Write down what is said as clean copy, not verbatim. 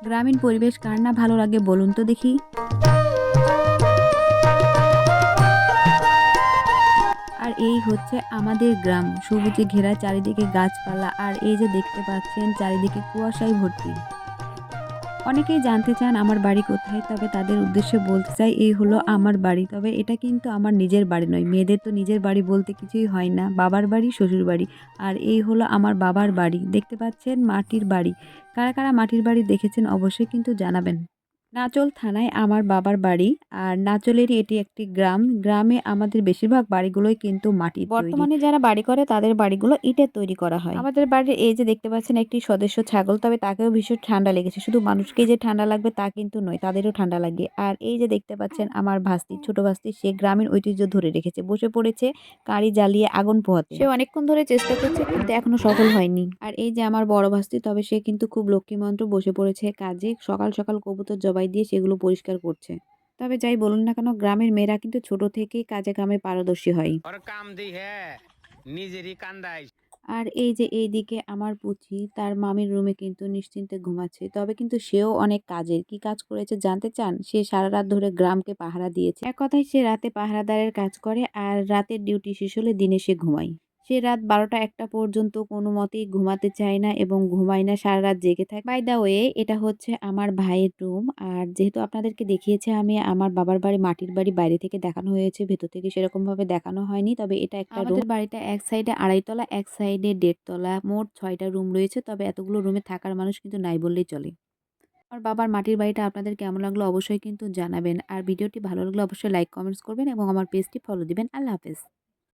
গ্রামীণ পরিবেশ কার না ভালো লাগে বলুন তো দেখি? আর এই হচ্ছে আমাদের গ্রাম। সবুজে ঘেরা চারিদিকে গাছপালা আর এই যে দেখতে পাচ্ছেন চারিদিকে কুয়াশায় ভর্তি। অনেকেই জানতে চান আমার বাড়ি কোথায়? তবে তাদের উদ্দেশ্যে বলতে চাই এই হলো আমার বাড়ি। তবে এটা কিন্তু আমার নিজের বাড়ি নয়। মেয়েদের তো নিজের বাড়ি বলতে কিছুই হয় না। বাবার বাড়ি, শ্বশুর বাড়ি। আর এই হলো আমার বাবার বাড়ি। দেখতে পাচ্ছেন মাটির বাড়ি। কারা, কারা মাটির বাড়ি দেখেছেন অবশ্যই কিন্তু জানাবেন। নাচোল থানায় আমার বাবার বাড়ি। আর নাচোলেরই এটি একটি গ্রাম। গ্রামে আমাদের বেশিরভাগ বাড়িগুলোই কিন্তু মাটির তৈরি। বর্তমানে যারা বাড়ি করে তাদের বাড়িগুলো ইটের তৈরি করা হয়। আমাদের বাড়ির এই যে দেখতে পাচ্ছেন একটি সদস্য ছাগল, তবে তাকেও ভীষণ ঠান্ডা লেগেছে। শুধু মানুষকেই যে ঠান্ডা লাগবে তা কিন্তু নয়, তাদেরও ঠান্ডা লাগে। আর এই যে দেখতে পাচ্ছেন আমার ভাস্তি, ছোট ভাস্তি, সে গ্রামীণ ঐতিহ্য ধরে রেখেছে। বসে পড়েছে কাঁড়ি জ্বালিয়ে আগুন পোহাতে। সে অনেকক্ষণ ধরে চেষ্টা করছে কিন্তু এখনো সফল হয়নি। আর এই যে আমার বড় ভাস্তি, তবে সে কিন্তু খুব লক্ষ্মীমন্ত্র, বসে পড়েছে কাজে। সকাল সকাল কবুতর জবাই দিয়ে সেগুলো পরিষ্কার করছে। তবে যাই বলুন না কেন, গ্রামের মেয়েরা কিন্তু ছোট থেকেই কাজে কামে পারদর্শী হয়। और काम दी है নিজেরই কান্দাই। আর এই যে এইদিকে আমার পুচি তার মামির রুমে কিন্তু নিশ্চিন্তে ঘুমাচ্ছে। তবে কিন্তু সেও অনেক কাজের। কি কাজ করেছে জানতে চান? সে সারা রাত ধরে গ্রামকে পাহারা দিয়েছে। এক কথায় সে রাতে পাহারাদারের কাজ করে আর রাতের ডিউটি শেষ হলে দিনে সে ঘুমায়। সে রাত ১২টা ১টা পর্যন্ত কোনো মতেই ঘুমাতে চায় না এবং ঘুমায় না, সারা রাত জেগে থাকে। বাই দ্য ওয়ে, এটা হচ্ছে আমার ভাইয়ের রুম। আর যেহেতু আপনাদেরকে দেখিয়েছি আমি আমার বাবার বাড়ি, মাটির বাড়ি বাইরে থেকে দেখানো হয়েছে, ভেতর থেকে সেরকম ভাবে দেখানো হয়নি। তবে এটা একটা রুম। আমাদের বাড়িটা এক সাইডে ২.৫ তলা, এক সাইডে ১.৫ তলা, মোট ৬টা রুম রয়েছে। তবে এতগুলো রুমে থাকার মানুষ কিন্তু নাই বললেই চলে। আমার বাবার মাটির বাড়িটা আপনাদের কেমন লাগলো অবশ্যই কিন্তু জানাবেন। আর ভিডিওটি ভালো লাগলে অবশ্যই লাইক কমেন্টস করবেন এবং আমার পেজটি ফলো দিবেন। আল্লাহ হাফেজ।